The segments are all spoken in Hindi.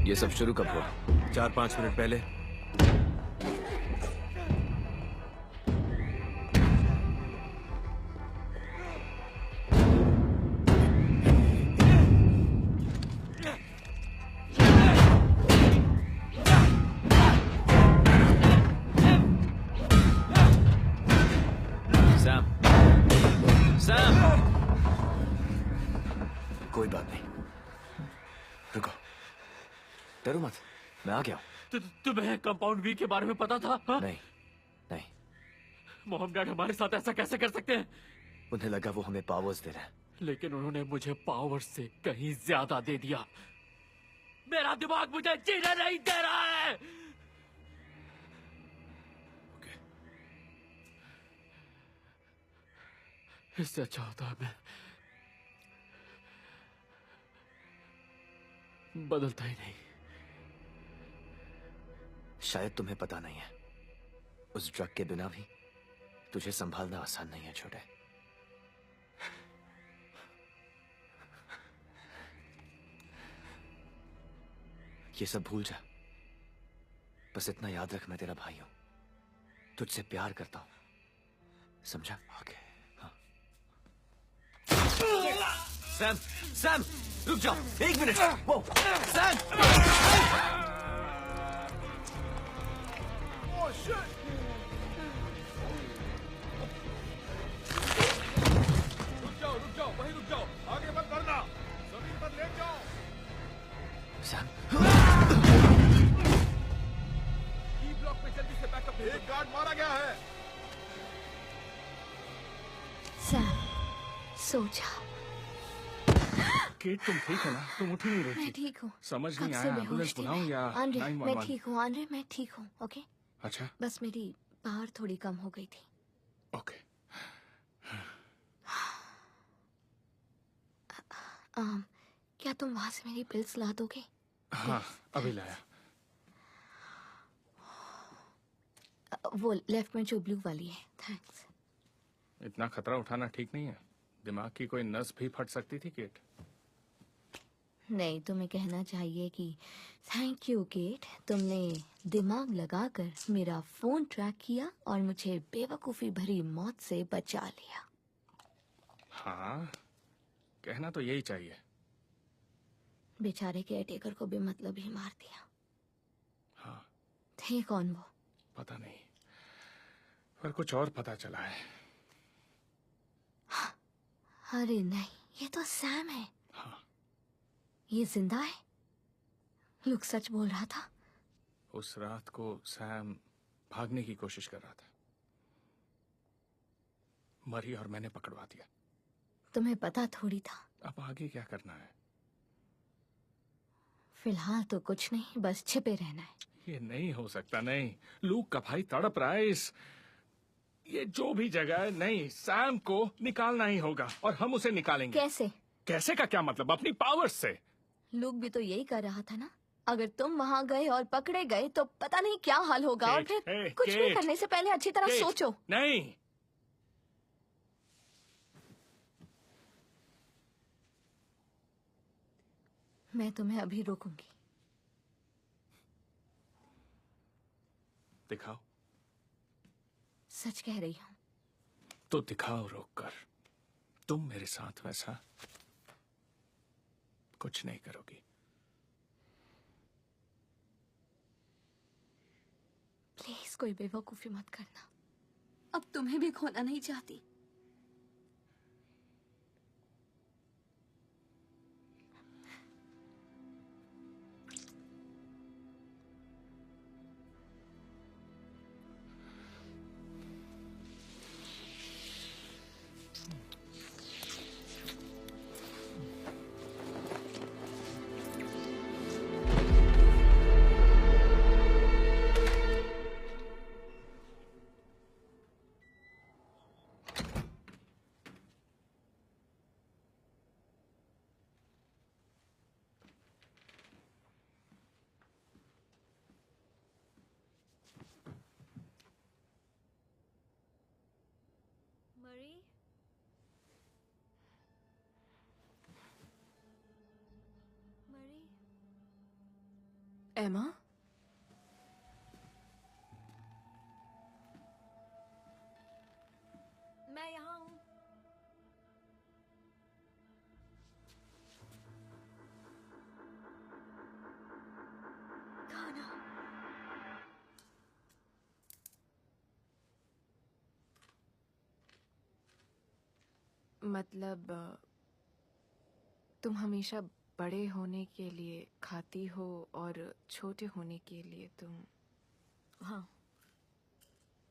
ये सब शुरू कब हुआ? 4-5 मिनट पहले। कोई बात नहीं, रुको, डरो मत, मैं आ गया हूं। तुम्हें कंपाउंड बी के बारे में पता था? हा? नहीं नहीं, मोहम्मद डैड हमारे साथ ऐसा कैसे कर सकते हैं? उन्हें लगा वो हमें पावर्स दे रहे हैं। लेकिन उन्होंने मुझे पावर से कहीं ज्यादा दे दिया। मेरा दिमाग मुझे जीने नहीं दे रहा है। इससे अच्छा होता मैं बदलता ही नहीं। शायद तुम्हें पता नहीं है, उस ड्रग के बिना भी तुझे संभालना आसान नहीं है छोटे। ये सब भूल जा, बस इतना याद रख, मैं तेरा भाई हूं, तुझसे प्यार करता हूं, समझा? ओके। हाँ। सैम, सैम, रुक जाओ, 1 मिनट। वो सैम! Oh shit! रुक जाओ, वहीं रुक जाओ, आगे मत बढ़ना, जमीन पर लेट जाओ। सैम, ई ब्लॉक पे जल्दी से बैकअप भेजो। एक गार्ड मारा गया है। सैम, सो जा। केट, तुम ठीक है ना? तुम उठ ही नहीं रही मैं थी। ठीक हूँ। समझ कब नहीं से आया, बेहोश एम्बुलेंस थी बुलाऊं मैं। या आंद्रे, 911? मैं ठीक हूँ आंद्रे, मैं ठीक हूँ। ओके, अच्छा, बस मेरी पावर थोड़ी कम हो गई थी। ओके। क्या तुम वहां से मेरी पिल्स ला दोगे? हाँ, अभी लाया। वो लेफ्ट में जो ब्लू वाली है। थैंक्स। इतना खतरा उठाना ठीक नहीं है, दिमाग की कोई नस भी फट सकती थी केट। नहीं, तुम्हें कहना चाहिए कि थैंक यू केट, तुमने दिमाग लगाकर मेरा फोन ट्रैक किया और मुझे बेवकूफी भरी मौत से बचा लिया। हाँ, कहना तो यही चाहिए। बेचारे केयरटेकर को भी मतलब ही मार दिया। हाँ, थे कौन वो? पता नहीं, पर कुछ और पता चला है। अरे नहीं, ये तो सैम है। हाँ, ये जिंदा है? लुक सच बोल रहा था। उस रात को सैम भागने की कोशिश कर रहा था, मरी और मैंने पकड़वा दिया। तुम्हें पता थोड़ी था। अब आगे क्या करना है? फिलहाल तो कुछ नहीं, बस छिपे रहना है। ये नहीं हो सकता, नहीं। लूक का भाई तड़प रहा है इस ये जो भी जगह है, नहीं, सैम को निकालना ही होगा और हम उसे निकालेंगे। कैसे? कैसे का क्या मतलब? अपनी पावर से। लुक भी तो यही कर रहा था ना। अगर तुम वहां गए और पकड़े गए तो पता नहीं क्या हाल होगा। और फिर कुछ भी करने से पहले अच्छी तरह सोचो। नहीं, मैं तुम्हें अभी रोकूंगी। दिखाओ। सच कह रही हूँ। तो दिखाओ रोक कर। तुम मेरे साथ वैसा कुछ नहीं करोगी। प्लीज कोई बेवकूफी मत करना। अब तुम्हें भी खोना नहीं चाहती। एमा, मैं यहाँ हूँ। खाना। मतलब तुम हमेशा बड़े होने के लिए खाती हो और छोटे होने के लिए तुम। हाँ,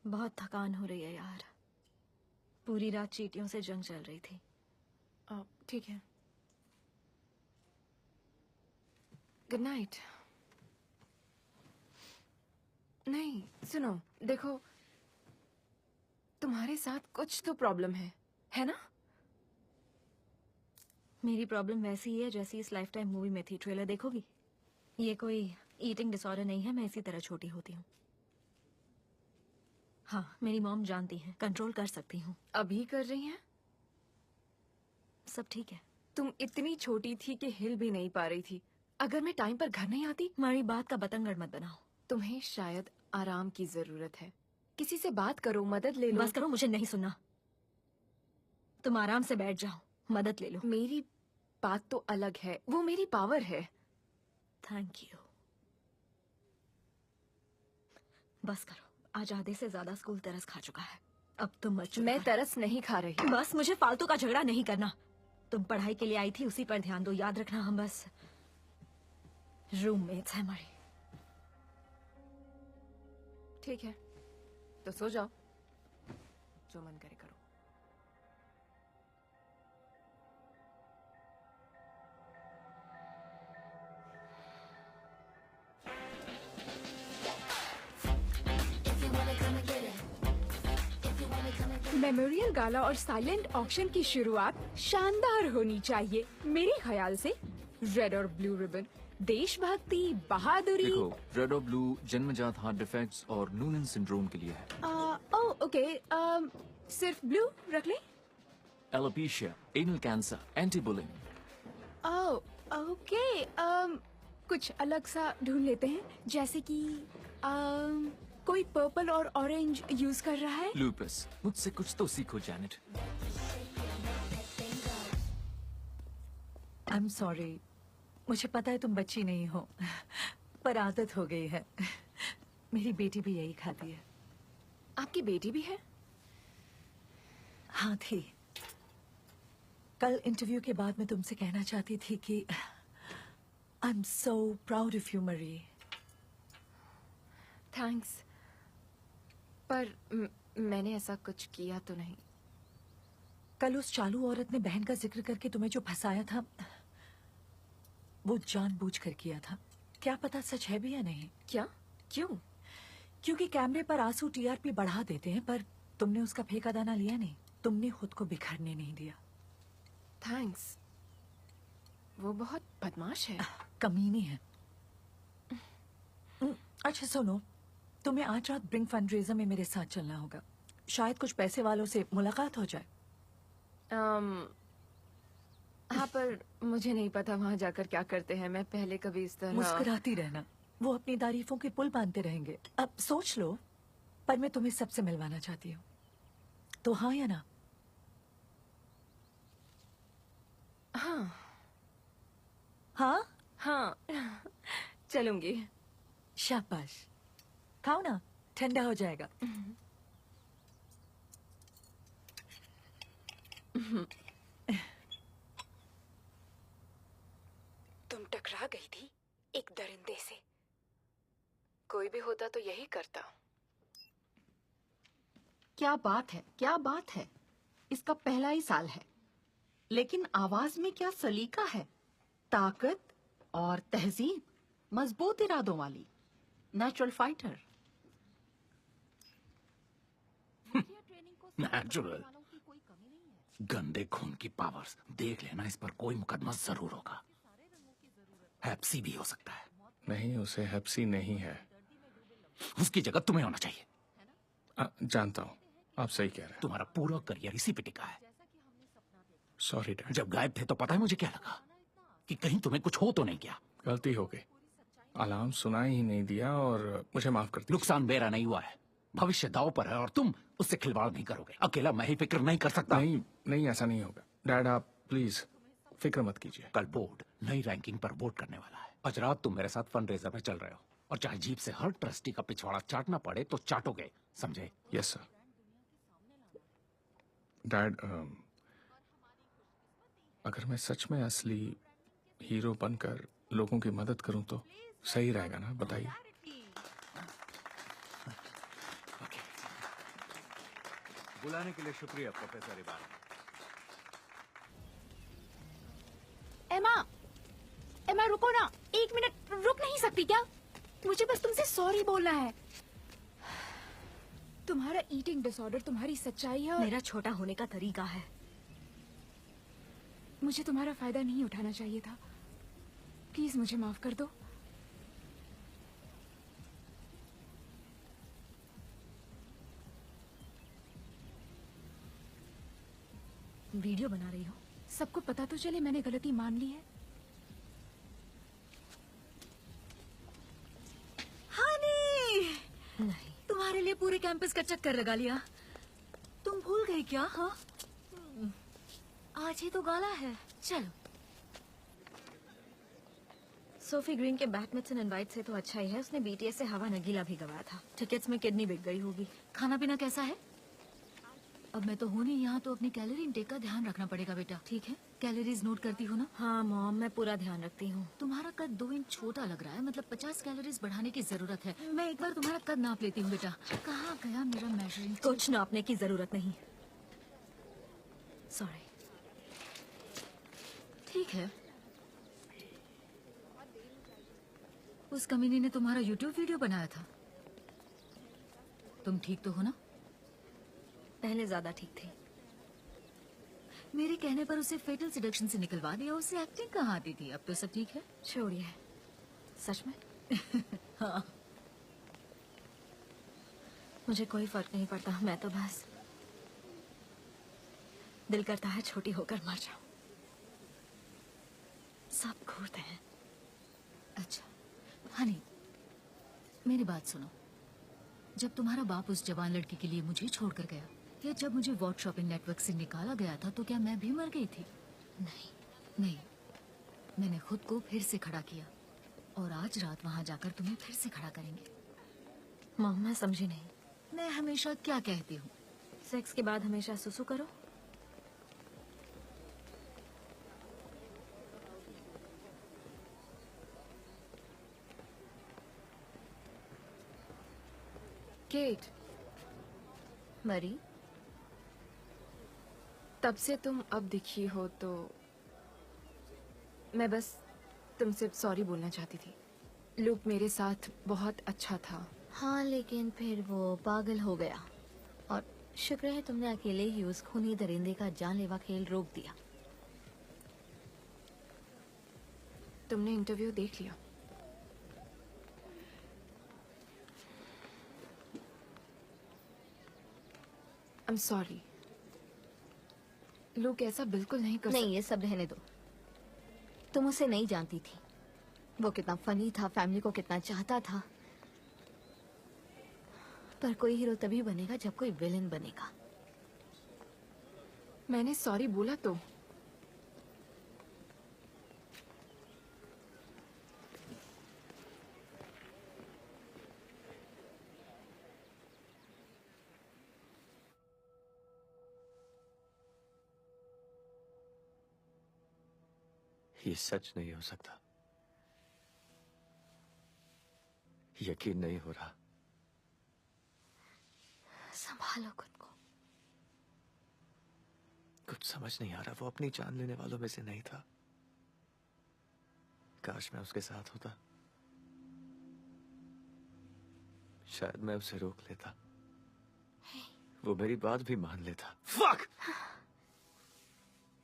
बहुत थकान हो रही है यार। पूरी रात चींटियों से जंग चल रही थी। ठीक है, गुड नाइट। नहीं सुनो, देखो तुम्हारे साथ कुछ तो प्रॉब्लम है ना? मेरी प्रॉब्लम वैसी ही है जैसी इस लाइफ टाइम मूवी में थी। ट्रेलर देखोगी? ये कोई ईटिंग डिसऑर्डर नहीं है, मैं इसी तरह छोटी होती हूँ। हाँ, मेरी मॉम जानती है, कंट्रोल कर सकती हूँ। अभी कर रही हैं? सब ठीक है। तुम इतनी छोटी थी कि हिल भी नहीं पा रही थी। अगर मैं टाइम पर घर नहीं आती। हमारी बात का बतंगड़ मत बनाओ। तुम्हें शायद आराम की जरूरत है, किसी से बात करो, मदद ले लो। बस करो, मुझे नहीं सुनना। तुम आराम से बैठ जाओ, मदद ले लो। मेरी बात तो अलग है, वो मेरी पावर है। Thank you. बस करो, आज आधे से ज्यादा स्कूल तरस खा चुका है। अब तुम मत। मैं तरस नहीं खा रही। बस मुझे फालतू का झगड़ा नहीं करना। तुम पढ़ाई के लिए आई थी, उसी पर ध्यान दो। याद रखना, हम बस रूममेट्स हैं हमारे। ठीक है, तो सो जाओ, जो मन करे करो। मेमोरियल गाला और साइलेंट ऑक्शन की शुरुआत शानदार होनी चाहिए मेरे ख्याल से। रेड और ब्लू रिबन, देशभक्ति, बहादुरी। देखो, रेड और ब्लू जन्मजात हार्ट डिफेक्ट्स और नूनन सिंड्रोम के लिए है। ओके, सिर्फ ब्लू रख ले। Alopecia, anal cancer, anti bullying. Okay, कुछ अलग सा ढूंढ लेते हैं, जैसे कि कोई पर्पल और ऑरेंज यूज कर रहा है। लूपस, मुझसे कुछ तो सीखो जैनेट। आई एम सॉरी, मुझे पता है तुम बच्ची नहीं हो, पर आदत हो गई है। मेरी बेटी भी यही खाती है। आपकी बेटी भी है? हाँ थी। कल इंटरव्यू के बाद मैं तुमसे कहना चाहती थी कि I am so proud of you मरी। थैंक्स, पर मैंने ऐसा कुछ किया तो नहीं। कल उस चालू औरत ने बहन का जिक्र करके तुम्हें जो फंसाया था, वो जानबूझकर किया था। क्या पता सच है भी या नहीं। क्या? क्यों? क्योंकि कैमरे पर आंसू टीआरपी बढ़ा देते हैं, पर तुमने उसका फेंका दाना लिया नहीं। तुमने खुद को बिखरने नहीं दिया। थैंक्स, वो बहुत बदमाश है। कमीनी है। अच्छा सुनो, तुम्हें आज रात ब्रिंक फंडरेजर में मेरे साथ चलना होगा। शायद कुछ पैसे वालों से मुलाकात हो जाए। हाँ, पर मुझे नहीं पता वहाँ जाकर क्या करते हैं। मैं पहले कभी इस तरह। मुस्कुराती रहना, वो अपनी तारीफों के पुल बांधते रहेंगे। अब सोच लो, पर मैं तुम्हें सबसे मिलवाना चाहती हूँ, तो हाँ या ना? हाँ हाँ हाँ, चलूंगी। शाबाश, खाओ ना, ठंडा हो जाएगा। तुम टकरा गई थी एक दरिंदे से। कोई भी होता तो यही करता। क्या बात है, क्या बात है। इसका पहला ही साल है, लेकिन आवाज में क्या सलीका है। ताकत और तहजीब, मजबूत इरादों वाली, नेचुरल फाइटर। नेचुरल, गंदे खून की पावर्स। देख लेना, इस पर कोई मुकदमा जरूर होगा। हेप्सी भी हो सकता है। नहीं, उसे हेप्सी नहीं है। उसकी जगह तुम्हें होना चाहिए। जानता हूँ, आप सही कह रहे हैं। तुम्हारा पूरा करियर इसी पे टिका है। Sorry dad. जब गायब थे तो पता है मुझे क्या लगा, कि कहीं तुम्हें कुछ हो तो नहीं क्या। गलती हो गई। अलार्म सुनाई ही नहीं दिया और मुझे माफ कर दीजिए। नुकसान मेरा नहीं हुआ है, भविष्य दांव पर है और तुम उससे खिलवाड़ नहीं करोगे। अकेला मैं ही फिक्र नहीं कर सकता। नहीं नहीं, ऐसा नहीं होगा डैड, आप प्लीज फिक्र मत कीजिए। कल बोर्ड नई रैंकिंग पर वोट करने वाला है। आज रात तुम मेरे साथ फंड रेजर में चल रहे हो और चाहे जीप से हर ट्रस्टी का पिछवाड़ा चाटना पड़े तो चाटोगे, समझे? Yes sir. डैड, अगर मैं सच में असली हीरो बनकर लोगों की मदद करूं तो सही रहेगा ना, बताइए? बुलाने के लिए शुक्रिया प्रोफेसर इबान। एमा, एमा रुको ना, 1 मिनट रुक नहीं सकती क्या? मुझे बस तुमसे सॉरी बोलना है। तुम्हारा ईटिंग डिसऑर्डर तुम्हारी सच्चाई है और मेरा छोटा होने का तरीका है। मुझे तुम्हारा फायदा नहीं उठाना चाहिए था। प्लीज मुझे माफ कर दो। वीडियो बना रही हो? सबको पता तो चले मैंने गलती मान ली है। हनी, नहीं, तुम्हारे लिए पूरे कैंपस का चक्कर लगा लिया। तुम भूल गई क्या? हाँ, आज ही तो गाला है। चलो। सोफी ग्रीन के बैडमिंटन इनवाइट से तो अच्छा ही है, उसने बीटीएस से हवा नगीला भी गवाया था। टिकट्स में किडनी बिक गई होगी। खाना पीना कैसा है? अब मैं तो हूँ नहीं यहाँ, तो अपनी कैलोरी इंटेक का ध्यान रखना पड़ेगा बेटा। ठीक है, कैलोरीज नोट करती हो ना? हाँ मॉम, मैं पूरा ध्यान रखती हूँ। तुम्हारा कद 2 इंच छोटा लग रहा है, मतलब 50 कैलोरीज बढ़ाने की जरूरत है। मैं एक बार तुम्हारा कद नाप लेती हूँ बेटा। कहाँ गया मेरा मेजरिंग? कुछ नापने की जरूरत नहीं। सॉरी। ठीक है। उस कमीने ने तुम्हारा यूट्यूब वीडियो बनाया था। तुम ठीक तो हो ना? पहले ज्यादा ठीक थी। मेरे कहने पर उसे फेटल सिडक्शन से निकलवा दिया। उसे एक्टिंग कहाँ आती थी? अब तो सब ठीक है। छोड़िए। सच में? हाँ। मुझे कोई फर्क नहीं पड़ता। मैं तो बस दिल करता है छोटी होकर मर जाऊं। सब घूरते हैं। अच्छा हनी, मेरी बात सुनो। जब तुम्हारा बाप उस जवान लड़की के लिए मुझे छोड़कर गया, या जब मुझे वॉट शॉपिंग नेटवर्क से निकाला गया था, तो क्या मैं भी मर गई थी? नहीं नहीं, मैंने खुद को फिर से खड़ा किया और आज रात वहां जाकर तुम्हें फिर से खड़ा करेंगे। मम्मा, मैं समझी नहीं। मैं हमेशा क्या कहती हूँ? सेक्स के बाद हमेशा सुसु करो। केट, मरी, तब से तुम अब दिखी हो तो मैं बस तुमसे सॉरी बोलना चाहती थी। लूक मेरे साथ बहुत अच्छा था। हाँ, लेकिन फिर वो पागल हो गया और शुक्र है तुमने अकेले ही उस खूनी दरिंदे का जानलेवा खेल रोक दिया। तुमने इंटरव्यू देख लिया? आई एम सॉरी लूक, ऐसा बिल्कुल नहीं कर नहीं, ये सब रहने दो। तुम उसे नहीं जानती थी। वो कितना फनी था, फैमिली को कितना चाहता था। पर कोई हीरो तभी बनेगा जब कोई विलेन बनेगा। मैंने सॉरी बोला तो। ये सच नहीं हो सकता। यकीन नहीं हो रहा। संभालो खुद को। कुछ समझ नहीं आ रहा। वो अपनी जान लेने वालों में से नहीं था। काश मैं उसके साथ होता। शायद मैं उसे रोक लेता। वो मेरी बात भी मान लेता। फक!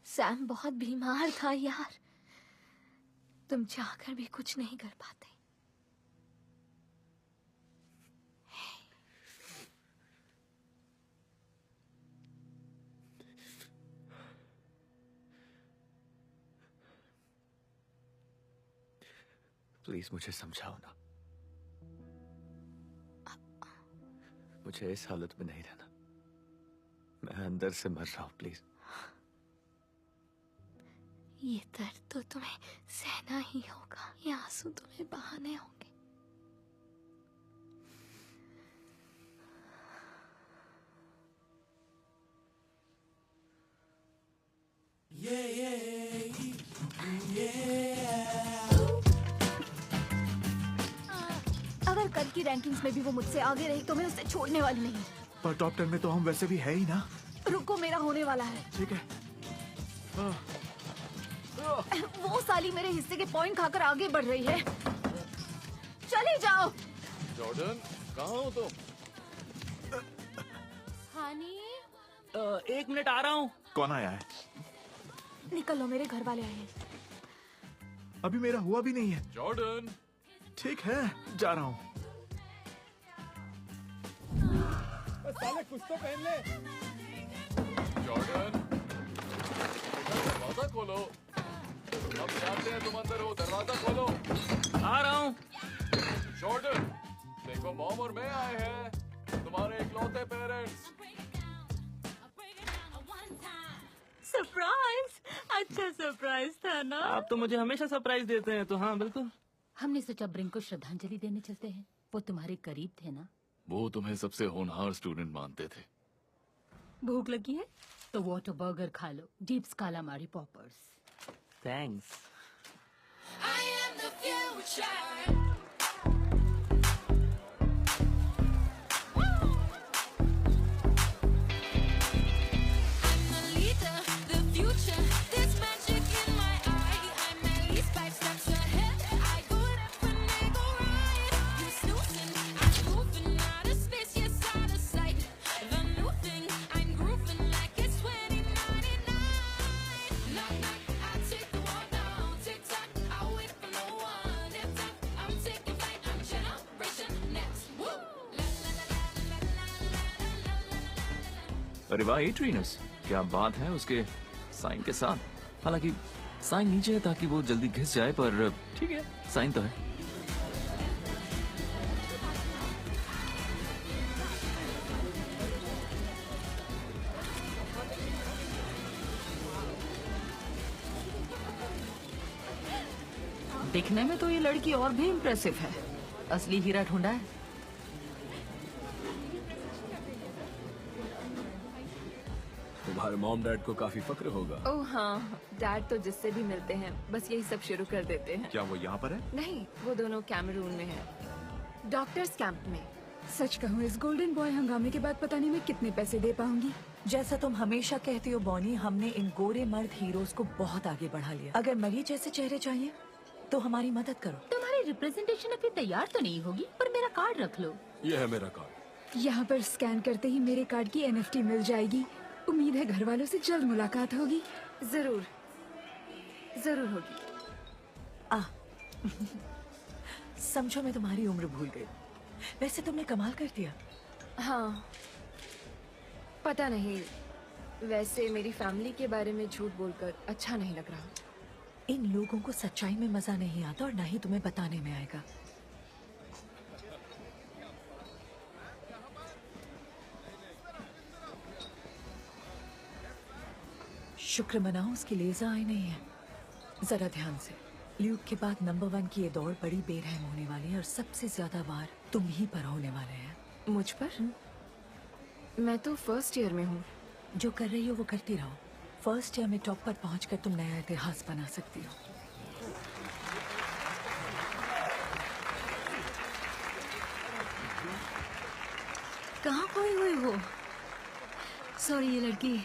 सैम बहुत बीमार था यार। तुम चाहकर भी कुछ नहीं कर पाते। प्लीज मुझे समझाओ ना। मुझे इस हालत में नहीं रहना। मैं अंदर से मर रहा हूं, प्लीज। ये दर्द तो तुम्हें सहना ही होगा, ये आंसू तुम्हें बहाने होंगे। अगर कल की रैंकिंग्स में भी वो मुझसे आगे रही तो मैं उसे छोड़ने वाली नहीं। पर टॉप 10 में तो हम वैसे भी है ही ना। रुको, मेरा होने वाला है। ठीक है। वो साली मेरे हिस्से के पॉइंट खाकर आगे बढ़ रही है। चले जाओ। जॉर्डन, कहाँ हो तुम? हानी, 1 मिनट आ रहा हूँ। कौन आया है? निकल लो, मेरे घर वाले आए हैं। अभी मेरा हुआ भी नहीं है। जॉर्डन, ठीक है, जा रहा हूँ। साले कुछ तो पहन ले। जॉर्डन, दरवाजा खोलो। हम जानते हैं तुम अंदर हो, दरवाजा खोलो। आ रहा हूँ। जॉर्डन, देखो मॉम और मैं आए हैं, तुम्हारे इकलौते पेरेंट्स। सरप्राइज, अच्छा सरप्राइज था ना। आप तो मुझे हमेशा सरप्राइज देते हैं, तो हाँ बिल्कुल। हमने सोचा ब्रिंक को श्रद्धांजलि देने चलते हैं। वो तुम्हारे करीब थे ना। वो तुम्हें सबसे होनहार स्टूडेंट मानते थे। भूख लगी है तो वाटर बर्गर खा लो, डीप्स कालामारी पॉपर्स। थैंक्स। अरे वाह एट्रीनस, क्या बात है उसके साइन के साथ। हालांकि साइन नीचे है ताकि वो जल्दी घिस जाए, पर ठीक है, साइन तो है। दिखने में तो ये लड़की और भी इम्प्रेसिव है। असली हीरा ढूंढा है। तुम्हारे मॉम डैड को काफी फक्र होगा। ओह हाँ, डैड तो जिससे भी मिलते हैं बस यही सब शुरू कर देते हैं। क्या वो यहाँ पर है? नहीं, वो दोनों कैमरून में हैं, डॉक्टर्स कैंप में। सच कहूँ, इस गोल्डन बॉय हंगामे के बाद पता नहीं मैं कितने पैसे दे पाऊंगी। जैसा तुम हमेशा कहती हो बॉनी, हमने इन गोरे मर्द हीरोज को बहुत आगे बढ़ा लिया। अगर मरी जैसे चेहरे चाहिए तो हमारी मदद करो। तुम्हारी रिप्रेजेंटेशन अभी तैयार तो नहीं होगी, पर मेरा कार्ड रख लो। ये है मेरा कार्ड। यहाँ पर स्कैन करते ही मेरे कार्ड की NFT मिल जाएगी। उम्मीद है घर वालों से जल्द मुलाकात होगी। जरूर जरूर होगी। समझो मैं तुम्हारी उम्र भूल गई। वैसे तुमने कमाल कर दिया। हाँ, पता नहीं, वैसे मेरी फैमिली के बारे में झूठ बोलकर अच्छा नहीं लग रहा। इन लोगों को सच्चाई में मजा नहीं आता और ना ही तुम्हें बताने में आएगा। शुक्र मनाओ उसकी लेजा आई नहीं है। जरा ध्यान से। ल्यूक के बाद नंबर 1 की ये दौड़ बड़ी बेरहम होने वाली है और सबसे ज्यादा वार तुम ही पर होने वाले हैं। मुझ पर? मैं तो फर्स्ट ईयर में हूँ। जो कर रही हो वो करती रहो। फर्स्ट ईयर में टॉप पर पहुंचकर तुम नया इतिहास बना सकती हो। कहाँ खोई हुई हो? सॉरी, ये लड़की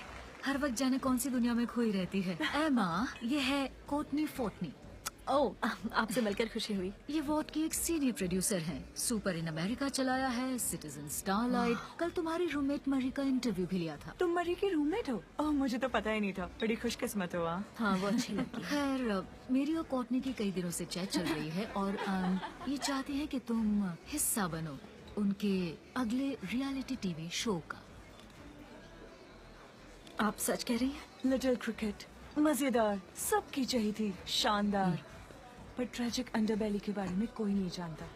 हर वक्त जाने कौन सी दुनिया में खोई रहती है। एमा, ये है कोर्टनी फोर्टनी। ओह, आपसे मिलकर खुशी हुई। ये वॉट की एक सीनियर प्रोड्यूसर हैं। सुपर इन अमेरिका चलाया है, सिटीजन स्टारलाइट। कल तुम्हारी रूममेट मरी का इंटरव्यू भी लिया था। तुम मरी की रूममेट हो? ओह, मुझे तो पता ही नहीं था। बड़ी खुशकिस्मत हो। हाँ, वो अच्छी लगी। खैर, मेरी और कोर्टनी की कई दिनों से चैट चल रही है और ये चाहती है कि तुम हिस्सा बनो उनके अगले रियलिटी टीवी शो का। आप सच कह रही हैं? लिटिल क्रिकेट, मजेदार, सबकी चाहिए थी, शानदार। पर ट्रेजिक अंडरबेली के बारे में कोई नहीं जानता।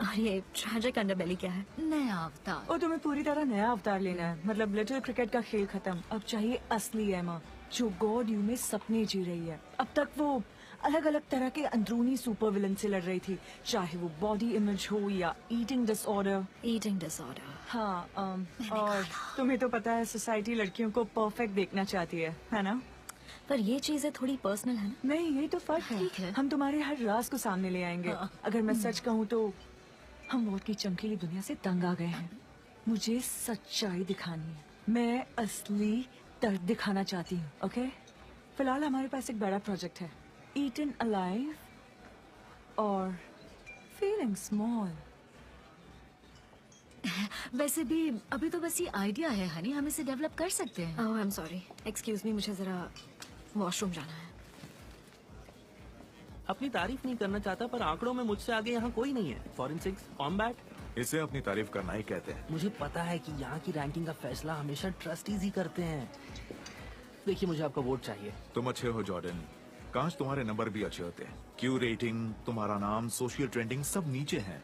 और ये ट्रेजिक अंडरबेली क्या है? नया अवतार। और तुम्हें पूरी तरह नया अवतार लेना है, मतलब लिटिल क्रिकेट का खेल खत्म, अब चाहिए असली एमा जो गॉड यू में सपने जी रही है। अब तक वो अलग अलग तरह के अंदरूनी सुपर विलन से लड़ रही थी, चाहे वो बॉडी इमेज हो या ईटिंग डिसऑर्डर। ईटिंग डिसऑर्डर, हाँ। और तुम्हें तो पता है सोसाइटी लड़कियों को परफेक्ट देखना चाहती है ना? पर ये चीजें थोड़ी पर्सनल है ना? नहीं, यही तो फर्क है। ठीक है। हम तुम्हारे हर राज को सामने ले आएंगे। अगर मैं सच कहूँ तो हम वॉट की चमकीली दुनिया से तंग आ गए हैं। मुझे सच्चाई दिखानी है, मैं असली दर्द दिखाना चाहती हूँ। ओके, फिलहाल हमारे पास एक बड़ा प्रोजेक्ट है, ईटन अलाइव और फीलिंग स्मॉल। वैसे भी अभी तो बस ये आइडिया है हनी, हम इसे डेवलप कर सकते हैं। Oh I am sorry, excuse me, मुझे जरा वॉशरूम जाना है। अपनी तारीफ नहीं करना चाहता पर आंकड़ों में मुझसे आगे यहाँ कोई नहीं है। Forensics, combat. इसे अपनी तारीफ करना ही कहते हैं। मुझे पता है कि यहाँ की रैंकिंग का फैसला हमेशा ट्रस्टीज ही करते हैं। देखिए, मुझे आपका वोट चाहिए। तुम अच्छे हो जॉर्डन, काश तुम्हारे नंबर भी अच्छे होते। क्यू रेटिंग, तुम्हारा नाम, सोशल ट्रेंडिंग सब नीचे हैं।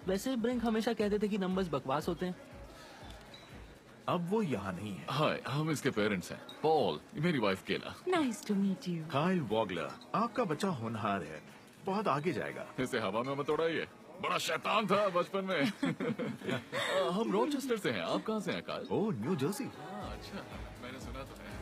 वैसे ब्रिंक हमेशा कहते थे कि नंबर्स बकवास होते हैं। अब वो यहाँ नहीं है। हाय, हम इसके पेरेंट्स हैं। पॉल, मेरी wife Kayla. Nice to meet you. Kyle Vogler, आपका बच्चा होनहार है, बहुत आगे जाएगा। इसे हवा में मत उड़ाइए, बड़ा शैतान था बचपन में। हम रोचेस्टर से हैं। आप कहाँ से हैं काइल? ओह, न्यू जर्सी। अच्छा, मैंने सुना तो है।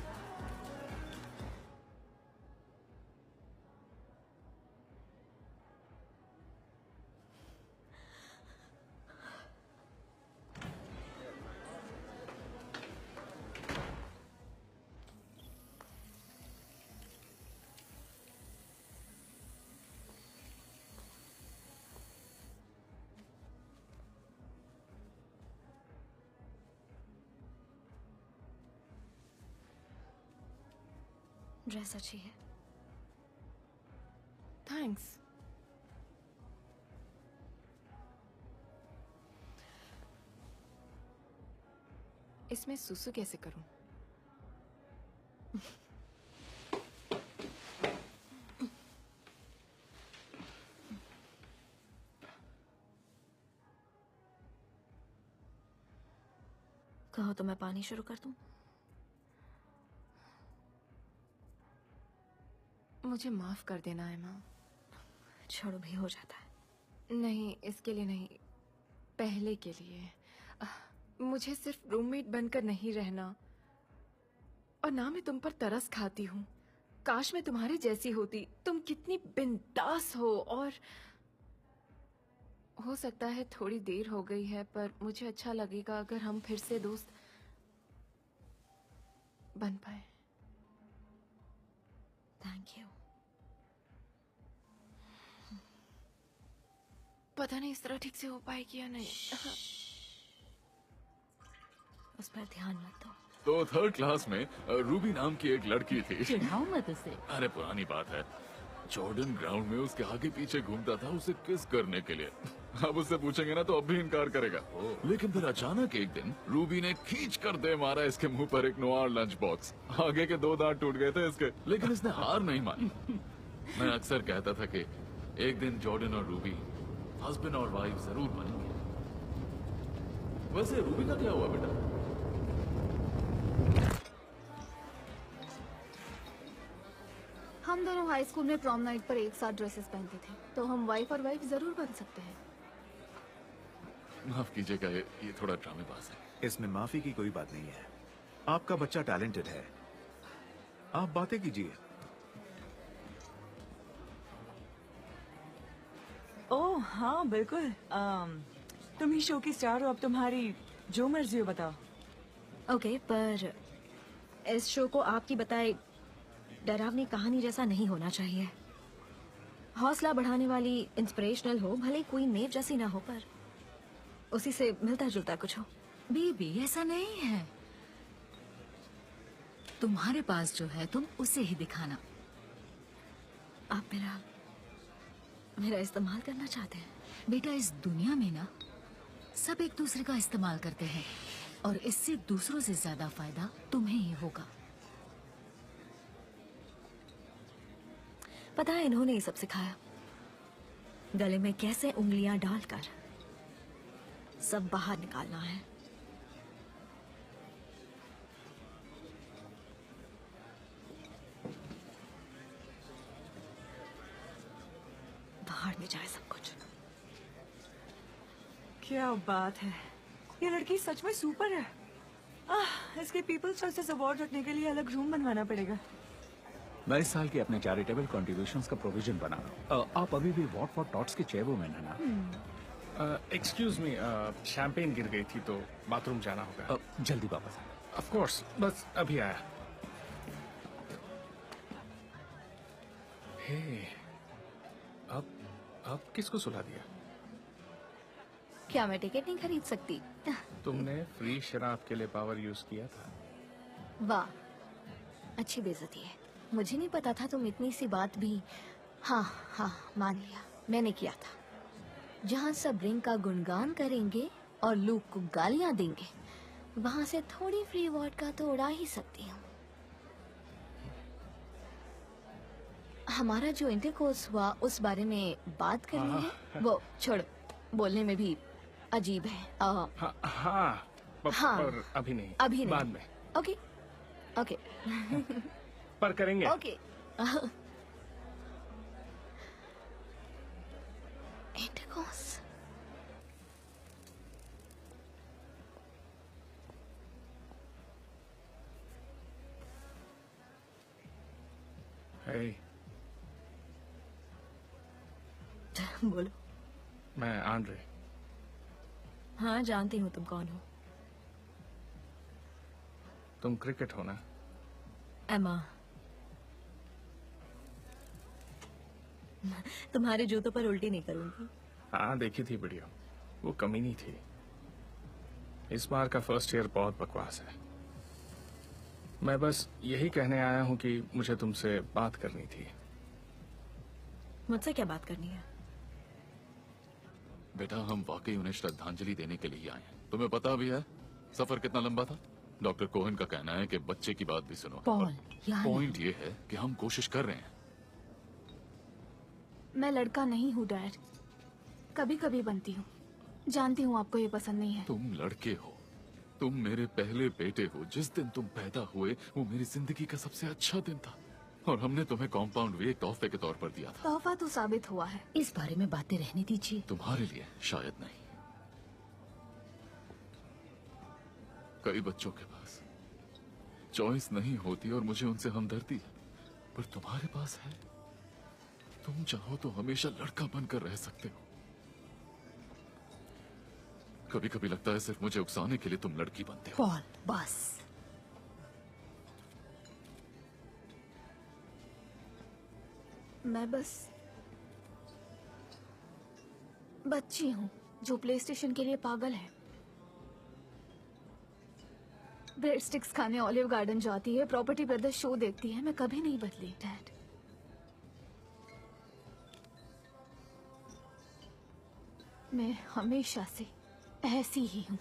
ड्रेस अच्छी है। थैंक्स। इसमें सुसु कैसे करूं? कहो तो मैं पानी शुरू कर दूं? मुझे माफ कर देना एमा। छोड़ो, भी हो जाता है। नहीं, इसके लिए नहीं, पहले के लिए। मुझे सिर्फ रूममेट बनकर नहीं रहना, और ना मैं तुम पर तरस खाती हूँ। काश मैं तुम्हारे जैसी होती। तुम कितनी बिंदास हो, और हो सकता है थोड़ी देर हो गई है, पर मुझे अच्छा लगेगा अगर हम फिर से दोस्त बन पाए। Thank you. पता नहीं इस तरह ठीक से हो पाएगी या नहीं। उस पर ध्यान मत दो। तो थर्ड क्लास में रूबी नाम की एक लड़की थी। चिढ़ाओ मत उसे। अरे पुरानी बात है। जॉर्डन ग्राउंड में उसके आगे पीछे घूमता था उसे किस करने के लिए। अब उससे पूछेंगे ना तो अब भी इनकार करेगा। लेकिन फिर अचानक एक दिन रूबी ने खींच कर दे मारा इसके मुंह पर एक नोआर लंच बॉक्स। आगे के 2 दांत टूट गए थे इसके, लेकिन इसने हार नहीं मानी। मैं अक्सर कहता था कि एक दिन जॉर्डन और रूबी हस्बैंड और वाइफ जरूर बनेंगे। वैसे रूबी का क्या हुआ बेटा? हम दोनों हाई स्कूल में प्रॉम नाइट पर एक साथ ड्रेसेस पहनते थे, तो हम वाइफ और वाइफ जरूर बन सकते हैं। माफ कीजिएगा, ये थोड़ा ड्रामेबाज है। इसमें माफी की कोई बात नहीं है। आपका बच्चा टैलेंटेड है, आप बातें कीजिए। ओह हाँ बिल्कुल। तुम ही शो की स्टार हो, अब तुम्हारी जो मर्जी हो बताओ। ओके, पर इस शो को आपकी बताई डरावनी कहानी जैसा नहीं होना चाहिए। हौसला बढ़ाने वाली, इंस्पिरेशनल हो, भले ही कोई नेव जैसी ना हो, पर उसी से मिलता जुलता कुछ हो। बेबी ऐसा नहीं है, तुम्हारे पास जो है तुम उसे ही दिखाना। आप मेरा इस्तेमाल करना चाहते हैं? बेटा, इस दुनिया में ना सब एक दूसरे का इस्तेमाल करते हैं, और इससे दूसरों से ज्यादा फायदा तुम्हें ही होगा। पता है इन्होंने ये सब सिखाया, गले में कैसे उंगलियां डालकर सब बाहर निकालना है। बाहर में जाए सब कुछ। क्या बात है, ये लड़की सच में सुपर है। इसके पीपल्स चॉइस अवार्ड रखने के लिए अलग रूम बनवाना पड़ेगा। मैं इस साल के अपने चैरिटेबल कॉन्ट्रीब्यूशंस का प्रोविजन बना रहा हूँ। आप अभी भी वॉट फॉर टॉट्स के चेयरवुमैन है ना? एक्सक्यूज मी, शैंपेन गिर गई थी तो बाथरूम जाना होगा। जल्दी वापस आना। ऑफ कोर्स, बस अभी आया। हे, अब किसको सुला दिया? क्या मैं टिकट नहीं खरीद सकती? तुमने फ्री शराब के लिए पावर यूज किया था। वाह, अच्छी बेइज्जती है। मुझे नहीं पता था तुम इतनी सी बात भी। हाँ हाँ, मान लिया, मैंने किया था। जहाँ सब रिंग का गुणगान करेंगे और लूक को गालियाँ देंगे, वहाँ से थोड़ी फ्री वॉडका तो उड़ा ही सकती हूँ। हमारा जो इंटरकोर्स हुआ उस बारे में बात करनी है। वो छोड़ो, बोलने में भी अजीब है। हाँ, पर अभी नहीं, अभी नहीं, बाद में। ओके ओके पर करेंगे। ओके। इंटरकोर्स। Hey, बोलो। मैं आंद्रे। हाँ, जानती हूँ तुम कौन हो। तुम क्रिकेट हो ना? एमा। तुम्हारे जूतों पर उल्टी नहीं करूंगी। हाँ, देखी थी वीडियो, वो कमी नहीं थी। इस बार का फर्स्ट ईयर बहुत बकवास है। मैं बस यही कहने आया हूँ कि मुझे तुमसे बात करनी थी। मुझसे क्या बात करनी है? बेटा, हम वाकई उन्हें श्रद्धांजलि देने के लिए आए हैं। तुम्हें पता भी है सफर कितना लंबा था? डॉक्टर कोहेन का कहना है कि बच्चे की बात भी सुनो। पॉल, पॉइंट ये है कि हम कोशिश कर रहे हैं। मैं लड़का नहीं हूँ डैड, कभी कभी बनती हूँ। जानती हूँ आपको ये पसंद नहीं है। तुम लड़के हो, तुम मेरे पहले बेटे हो। जिस दिन तुम पैदा हुए वो मेरी जिंदगी का सबसे अच्छा दिन था, और हमने तुम्हें कॉम्पाउंड वे एक तोहफे के तौर पर दिया था। तोहफा तो साबित हुआ है। इस बारे में बातें रहने दीजिए। तुम्हारे लिए शायद नहीं। कई बच्चों के पास चॉइस नहीं होती और मुझे उनसे हमदर्दी है, पर तुम्हारे पास है। तुम चाहो तो हमेशा लड़का बनकर रह सकते हो। कभी कभी लगता है सिर्फ मुझे उकसाने के लिए तुम लड़की बनते हो। पॉल, बस। मैं बस बच्ची हूँ जो प्ले स्टेशन के लिए पागल है। ब्रेड स्टिक्स खाने ऑलिव गार्डन जाती है, प्रॉपर्टी ब्रदर्स शो देखती है। मैं कभी नहीं बदली डैड। मैं हमेशा से ऐसी ही हूँ।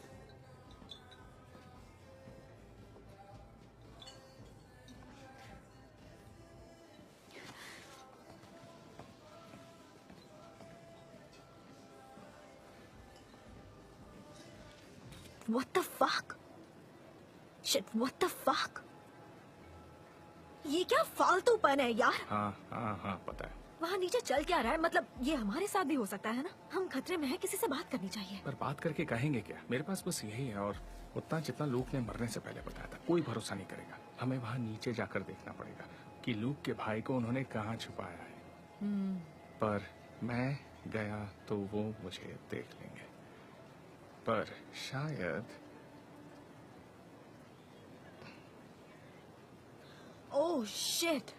What the fuck? Shit, what the fuck? ये क्या फालतूपन है यार? हाँ, पता है। वहाँ नीचे चल क्या रहा है? मतलब ये हमारे साथ भी हो सकता है ना? हम खतरे में हैं, किसी से बात करनी चाहिए। पर बात करके कहेंगे क्या? मेरे पास बस यही है, और उतना जितना लूक ने मरने से पहले बताया था। कोई भरोसा नहीं करेगा। हमें वहाँ नीचे जाकर देखना पड़ेगा कि लूक के भाई को उन्होंने कहाँ छुपाया है। पर मैं गया तो वो मुझे देख लेंगे। पर शायद ओह शिट!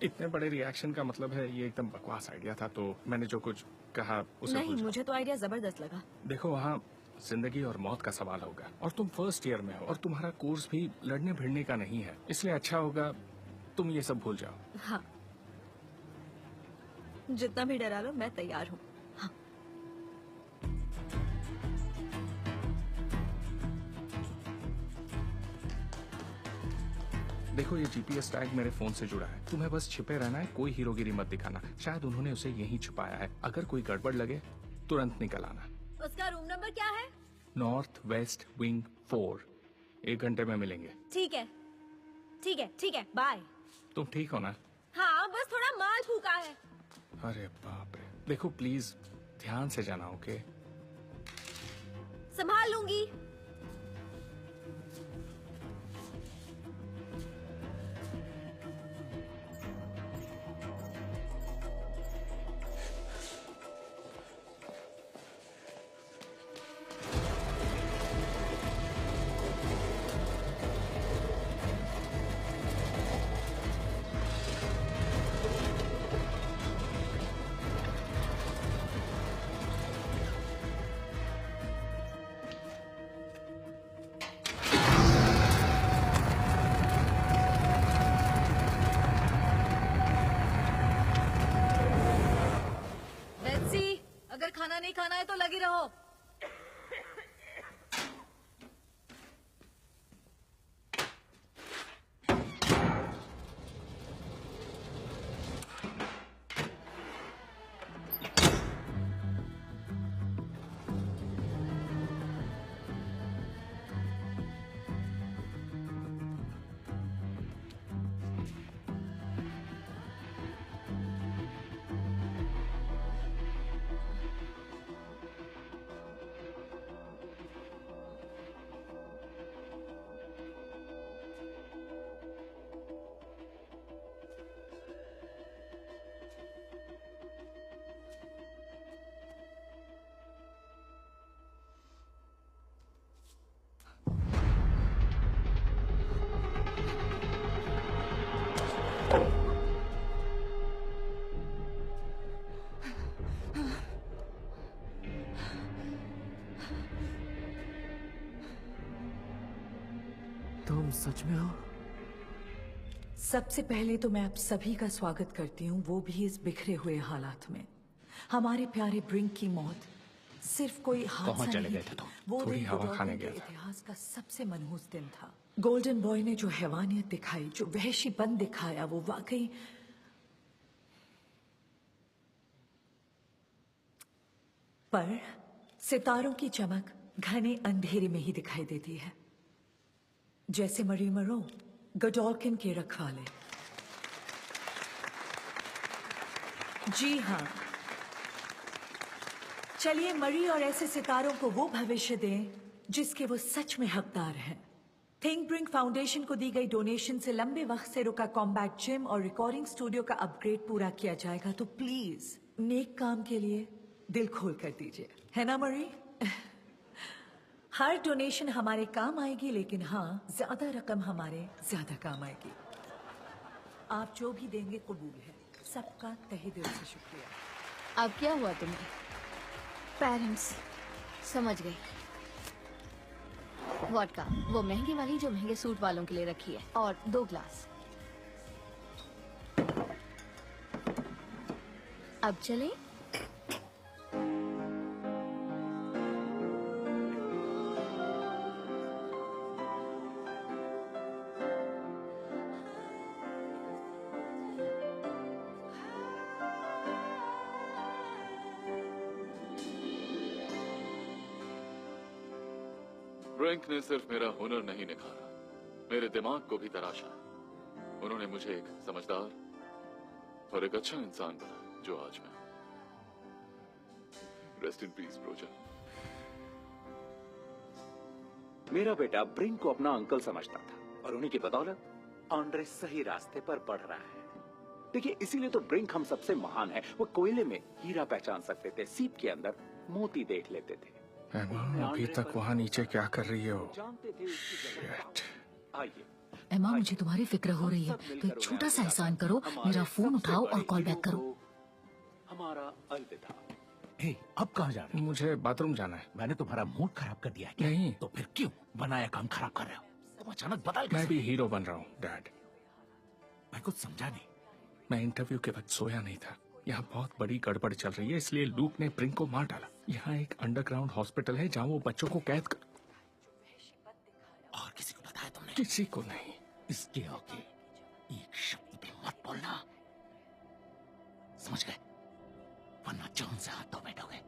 इतने बड़े रिएक्शन का मतलब है ये एकदम बकवास आइडिया था, तो मैंने जो कुछ कहा उसे नहीं, मुझे तो आइडिया जबरदस्त लगा। देखो, वहाँ जिंदगी और मौत का सवाल होगा, और तुम फर्स्ट ईयर में हो, और तुम्हारा कोर्स भी लड़ने भिड़ने का नहीं है। इसलिए अच्छा होगा तुम ये सब भूल जाओ। हाँ, जितना भी डरा लो, मैं तैयार हूँ। देखो ये जीपीएस टैग मेरे फोन से जुड़ा है, तुम्हें बस छिपे रहना है, कोई हीरोगिरी मत दिखाना। शायद उन्होंने उसे यहीं छुपाया है, अगर कोई गड़बड़ लगे तुरंत निकल आना। उसका रूम नंबर क्या है? North west wing 4। 1 घंटे में मिलेंगे। ठीक है ठीक है ठीक है, बाय। तुम ठीक हो ना? हाँ, बस थोड़ा माल फूका है। अरे बाप रे, देखो प्लीज ध्यान से जाना, ओके? संभाल लूंगी। अगर खाना नहीं खाना है तो लगी रहो। तुम सच में हो? सबसे पहले तो मैं आप सभी का स्वागत करती हूँ, वो भी इस बिखरे हुए हालात में। हमारे प्यारे ब्रिंक की मौत सिर्फ कोई हादसा चले नहीं गए थे थी। तुम? वो थोड़ी दिन हवा गोल्डन खाने के गया था। इतिहास का सबसे मनहूस दिन था। गोल्डन बॉय ने जो हैवानियत दिखाई, जो वहशीपन दिखाया, वो वाकई पर सितारों की चमक घने अंधेरे में ही दिखाई देती है, जैसे मरी मरो गडॉल्किन के रखवाले। जी हाँ, चलिए मरी और ऐसे सितारों को वो भविष्य दें जिसके वो सच में हकदार हैं। थिंक ब्रिंक फाउंडेशन को दी गई डोनेशन से लंबे वक्त से रुका कॉम्बैट जिम और रिकॉर्डिंग स्टूडियो का अपग्रेड पूरा किया जाएगा, तो प्लीज नेक काम के लिए दिल खोल कर दीजिए, है ना मरी? हर डोनेशन हमारे काम आएगी, लेकिन हाँ, ज्यादा रकम हमारे ज्यादा काम आएगी। आप जो भी देंगे कबूल है। सबका तहे दिल से शुक्रिया। अब क्या हुआ तुम्हें? पेरेंट्स, समझ गई। वोडका, वो महंगी वाली जो महंगे सूट वालों के लिए रखी है, और 2 ग्लास। अब चलें? ब्रिंक ने सिर्फ मेरा हुनर नहीं निखारा, मेरे दिमाग को भी तराशा। उन्होंने मुझे एक समझदार और एक अच्छा इंसान बनाया जो आज मैं। Rest in peace Broja. मेरा बेटा ब्रिंक को अपना अंकल समझता था और उन्हीं की बदौलत आंड्रे सही रास्ते पर बढ़ रहा है। देखिए, इसीलिए तो ब्रिंक हम सबसे महान है। वो कोयले में हीरा पहचान सकते थे, सीप के अंदर मोती देख लेते थे। एमा, अभी तक वहाँ नीचे क्या कर रही हो? Shit. आइए, एमा, मुझे तुम्हारी फिक्र हो रही है, तो एक छोटा सा एहसान करो, मेरा फोन उठाओ और कॉल बैक करो। हमारा अलविदा। हे, अब कहाँ जा रहे हो? मुझे बाथरूम जाना है। मैंने तुम्हारा मूड खराब कर दिया है क्या? नहीं। तो फिर क्यों बनाया काम खराब कर रहे हो? तुम अचानक बदल गए। मैं भी हीरो बन रहा हूँ डैड। मैं कुछ समझा नहीं। मैं इंटरव्यू के वक्त सोया नहीं था। यहाँ बहुत बड़ी गड़बड़ चल रही है, इसलिए लूक ने ब्रिंक को मार डाला। यहाँ एक अंडरग्राउंड हॉस्पिटल है जहाँ वो बच्चों को कैद कर। और किसी को बताया तुमने? किसी को नहीं। इसके आगे एक शब्द भी मत बोलना, समझ गए? वरना जान से हाथ धो बैठोगे।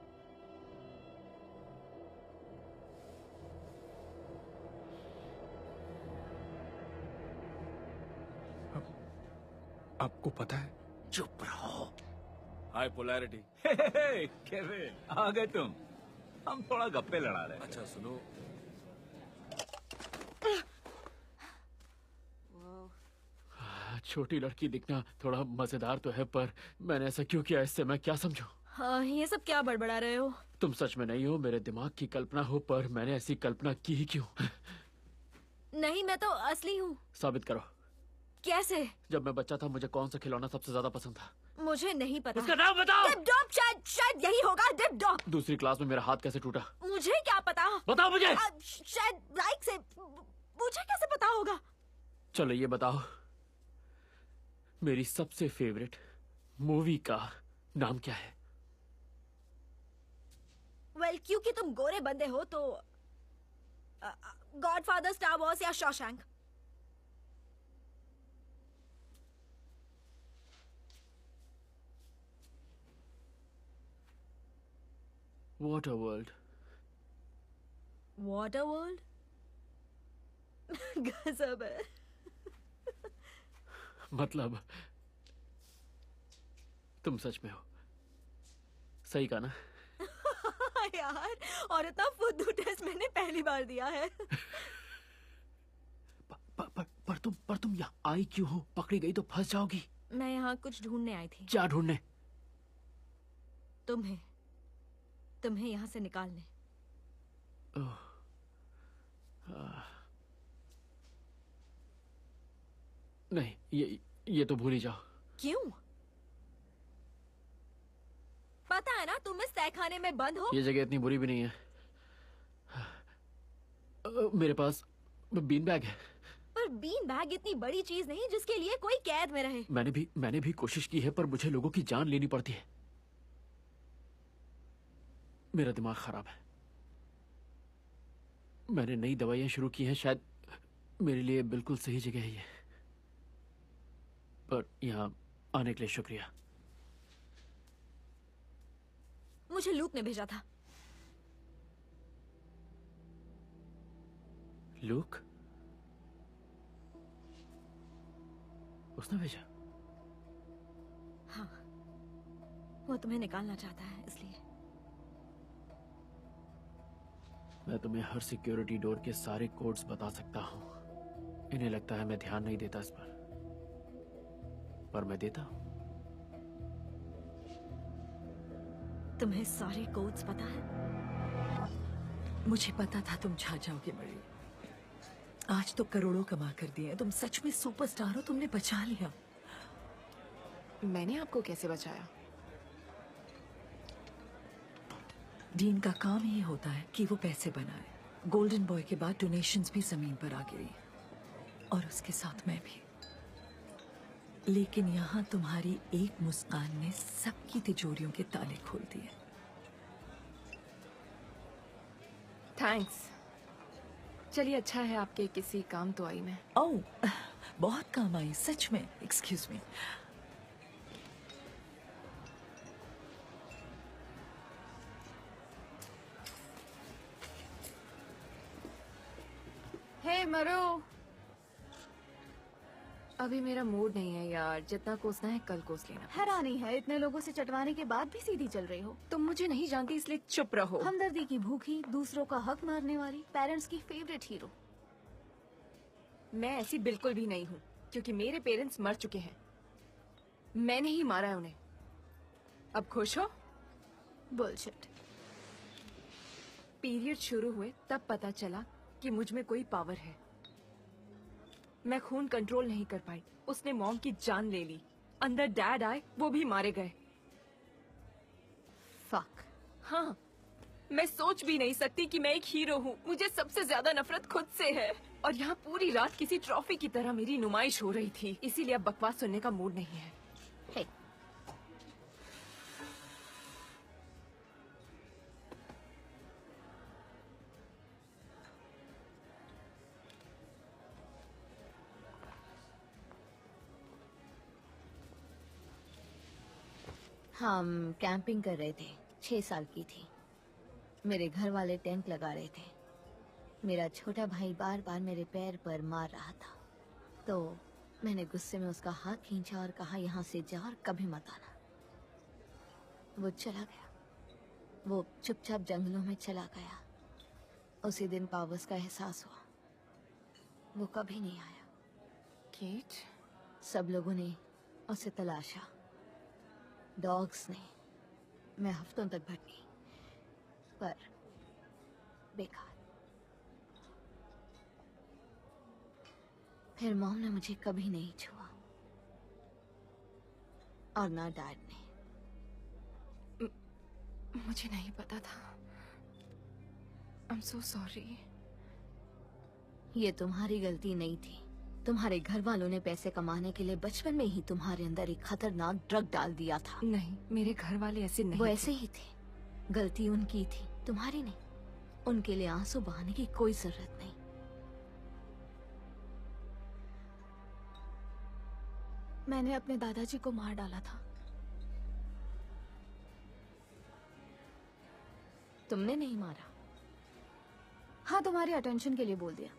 आपको पता है? चुप रहो। हाय पोलैरिटी। केविन, आ गए तुम। हम थोड़ा गप्पे लड़ा रहे। अच्छा सुनो, छोटी लड़की दिखना थोड़ा मजेदार तो है, पर मैंने ऐसा क्यों किया, इससे मैं क्या समझूं? हाँ, ये सब क्या बड़बड़ा रहे हो? तुम सच में नहीं हो, मेरे दिमाग की कल्पना हो, पर मैंने ऐसी कल्पना की ही क्यों? नहीं, मैं तो असली हूँ। साबित करो। कैसे? जब मैं बच्चा था मुझे कौन सा खिलौना सबसे ज्यादा पसंद था? मुझे नहीं पता। उसका नाम बताओ। डिप डॉप, शायद यही होगा। डिप डॉप। दूसरी क्लास में मेरा हाथ कैसे टूटा? मुझे क्या पता? बताओ मुझे। शायद बाइक से। मुझे कैसे पता होगा? चलो ये बताओ, मेरी सबसे फेवरेट मूवी का नाम क्या है? वेल, क्योंकि तुम गोरे बंदे हो तो गॉडफादर, स्टार वॉर्स या शॉशैंक। Waterworld. Waterworld? गजब है। मतलब तुम सच में हो? सही कहा ना? यार, और इतना फुद्दू टेस्ट मैंने पहली बार दिया है। पर तुम यहाँ आई क्यों हो? पकड़ी गई तो फंस जाओगी। मैं यहाँ कुछ ढूंढने आई थी। क्या ढूंढने? तुम्हें यहाँ से निकालने। नहीं, ये तो भूल ही जाओ। क्यों? पता है ना तुम इस तहखाने में बंद हो। ये जगह इतनी बुरी भी नहीं है। मेरे पास बीन बैग है। पर बीन बैग इतनी बड़ी चीज नहीं जिसके लिए कोई कैद में रहे। मैंने भी कोशिश की है, पर मुझे लोगों की जान लेनी पड़ती है। मेरा दिमाग खराब है। मैंने नई दवाइयां शुरू की हैं, शायद मेरे लिए बिल्कुल सही जगह है ये। पर यहाँ आने के लिए शुक्रिया। मुझे लूक ने भेजा था। लूक? उसने भेजा? हाँ, वो तुम्हें निकालना चाहता है इसलिए। मैं तुम्हें हर सिक्योरिटी डोर के सारे कोड्स बता सकता हूँ। इन्हें लगता है मैं ध्यान नहीं देता इस पर मैं देता हूँ। तुम्हें सारे कोड्स पता है? मुझे पता था तुम छा जाओगे बड़ी। आज तो करोड़ों कमा कर दिए। तुम सच में सुपरस्टार हो, तुमने बचा लिया। मैंने आपको कैसे बचाया? डीन का काम ही होता है कि वो पैसे बनाए। गोल्डन बॉय के बाद डोनेशंस भी जमीन पर आ गिरी, और उसके साथ मैं भी। लेकिन यहाँ तुम्हारी एक मुस्कान ने सबकी तिजोरियों के ताले खोल दिए। थैंक्स। चलिए, अच्छा है आपके किसी काम तो आई मैं। ओह, बहुत काम आई सच में। Excuse me. हे मरो, अभी मेरा मूड नहीं है यार। जितना कोसना है कल कोस लेना। हैरानी है, इतने लोगों से चटवाने के बाद भी सीधी चल रही हो। तुम मुझे नहीं जानती इसलिए चुप रहो। हमदर्दी की भूखी, दूसरों का हक मारने वाली, पेरेंट्स की फेवरेट हीरो। मैं ऐसी बिल्कुल भी नहीं हूँ, क्योंकि मेरे पेरेंट्स मर चुके हैं। मैंने ही मारा है उन्हें। अब खुश हो? बुलशिट। पीरियड शुरू हुए तब पता चला कि मुझ में कोई पावर है। मैं खून कंट्रोल नहीं कर पाई, उसने मॉम की जान ले ली। अंदर डैड आए, वो भी मारे गए। फक। हाँ, मैं सोच भी नहीं सकती कि मैं एक हीरो हूँ। मुझे सबसे ज्यादा नफरत खुद से है। और यहाँ पूरी रात किसी ट्रॉफी की तरह मेरी नुमाइश हो रही थी, इसीलिए अब बकवास सुनने का मूड नहीं है। हे। हम कैंपिंग कर रहे थे। 6 साल की थी। मेरे घर वाले टेंट लगा रहे थे। मेरा छोटा भाई बार बार मेरे पैर पर मार रहा था, तो मैंने गुस्से में उसका हाथ खींचा और कहा, यहाँ से जा और कभी मत आना। वो चला गया। वो चुपचाप जंगलों में चला गया। उसी दिन पावर्स का एहसास हुआ। वो कभी नहीं आया। केट? सब लोगों ने उसे तलाशा, डॉग्स ने। मैं हफ्तों तक भटकी, पर बेकार। फिर मॉम ने मुझे कभी नहीं छुआ, और ना डैड ने। मुझे नहीं पता था। I'm so sorry। ये तुम्हारी गलती नहीं थी। तुम्हारे घर वालों ने पैसे कमाने के लिए बचपन में ही तुम्हारे अंदर एक खतरनाक ड्रग डाल दिया था। नहीं, मेरे घर वाले ऐसे नहीं वो थे। ऐसे ही थे। गलती उनकी थी, तुम्हारी नहीं। उनके लिए आंसू बहाने की कोई जरूरत नहीं। मैंने अपने दादाजी को मार डाला था। तुमने नहीं मारा। हाँ, तुम्हारे अटेंशन के लिए बोल दिया।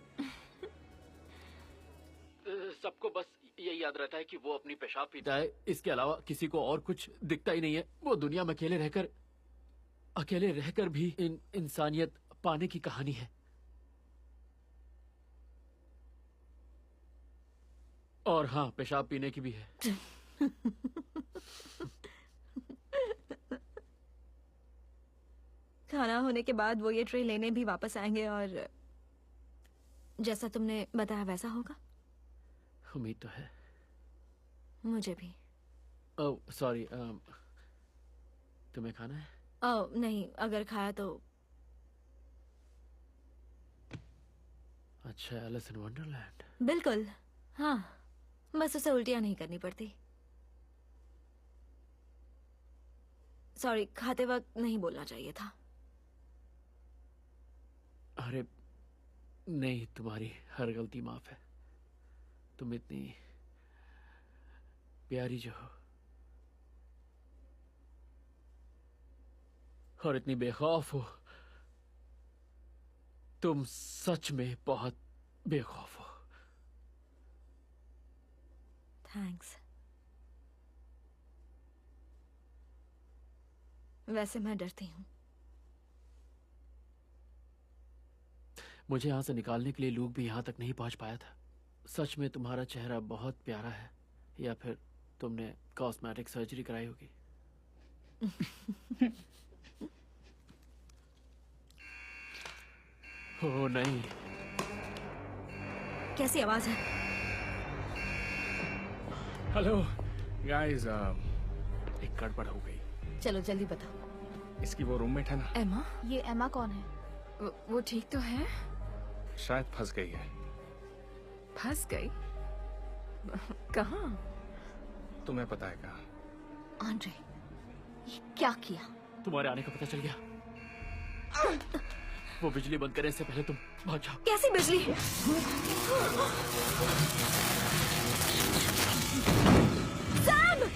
सबको बस ये याद रहता है कि वो अपनी पेशाब पीता है, इसके अलावा किसी को और कुछ दिखता ही नहीं है। वो दुनिया में अकेले रहकर भी इंसानियत पाने की कहानी है। और हाँ, पेशाब पीने की भी है। खाना होने के बाद वो ये ट्रे लेने भी वापस आएंगे और जैसा तुमने बताया वैसा होगा। उम्मीद तो है। मुझे भी। ओह सॉरी, तुम्हें खाना है? ओह नहीं, अगर खाया तो। अच्छा, एलिस इन वंडरलैंड। बिल्कुल, हाँ। बस उसे उल्टियां नहीं करनी पड़ती। सॉरी, खाते वक्त नहीं बोलना चाहिए था। अरे नहीं, तुम्हारी हर गलती माफ है। तुम इतनी प्यारी जो हो, और इतनी बेखौफ हो। तुम सच में बहुत बेखौफ हो। थैंक्स। वैसे मैं डरती हूँ। मुझे यहाँ से निकालने के लिए लूक भी यहाँ तक नहीं पहुँच पाया था। सच में तुम्हारा चेहरा बहुत प्यारा है, या फिर तुमने कॉस्मेटिक सर्जरी कराई होगी। ओह नहीं। कैसी आवाज है? हेलो गाइस, एक गड़बड़ हो गई। चलो जल्दी बताओ। इसकी वो रूममेट है ना? एमा? ये एमा कौन है? वो ठीक तो है? शायद फंस गई है। फंस गई? कहाँ? तुम्हें पता है कहाँ? आंद्रे, ये क्या किया? तुम्हारे आने का पता चल गया। वो बिजली बंद करने से पहले तुम भाग जाओ। कैसी बिजली? सैम!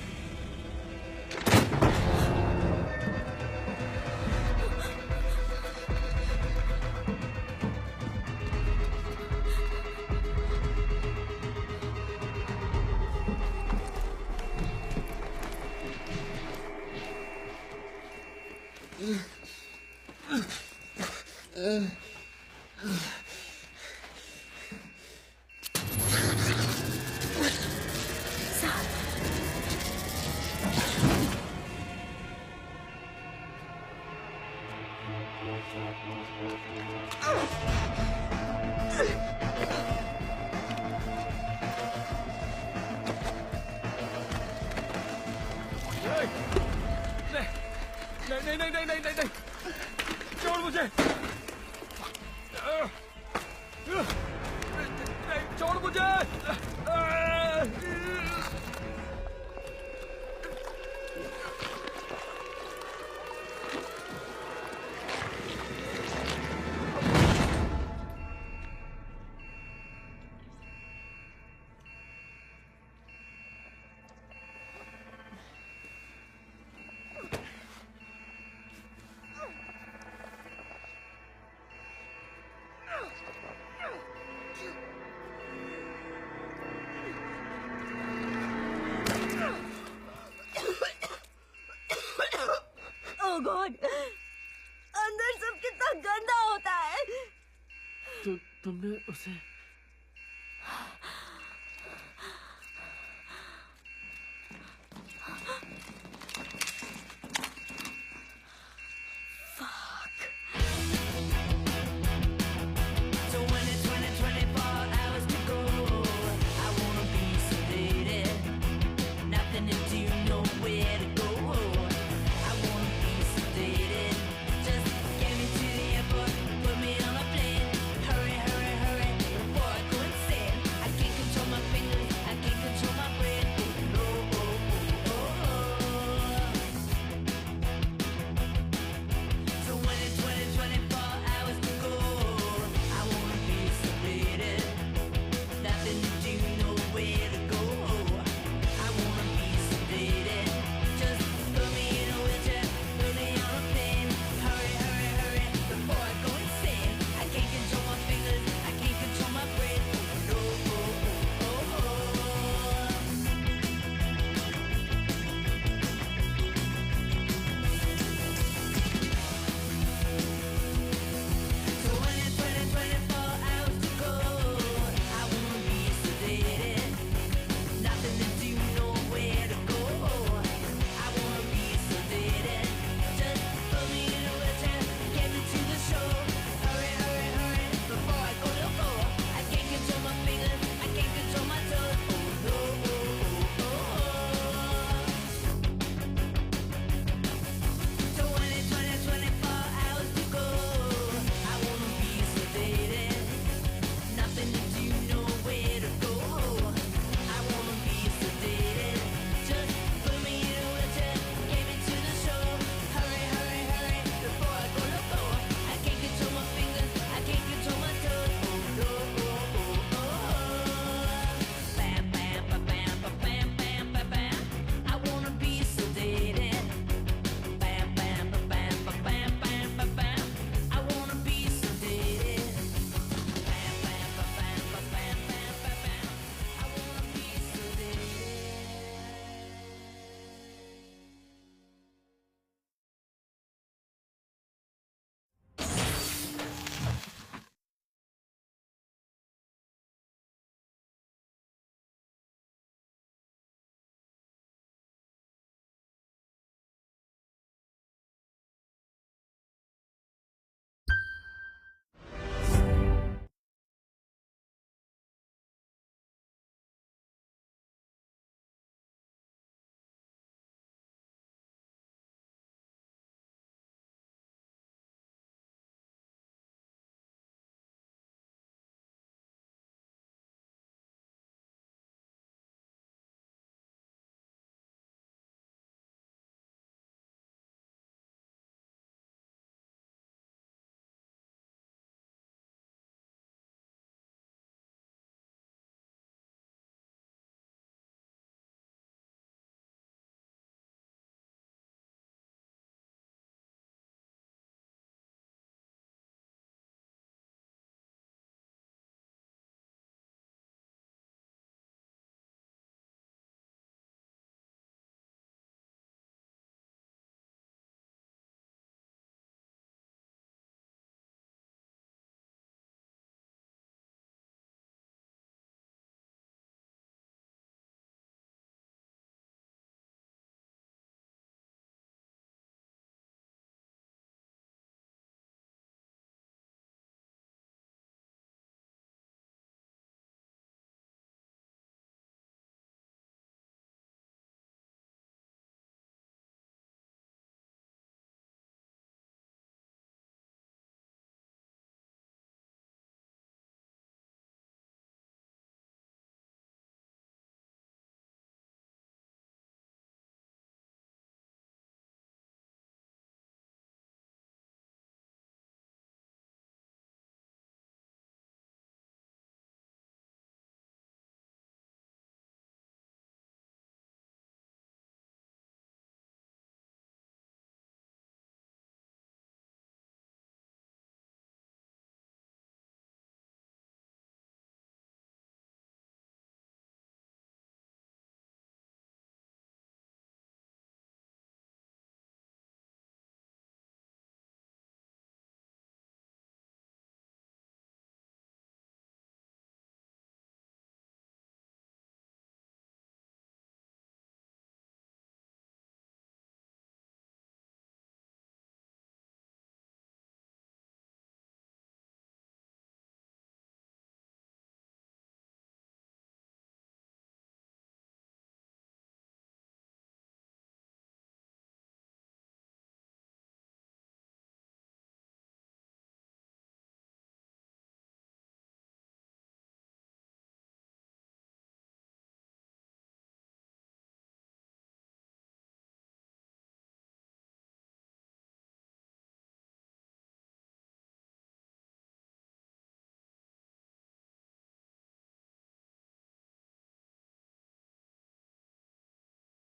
नहीं, छोड़ मुझे। नहीं, छोड़ मुझे। तुमने उसे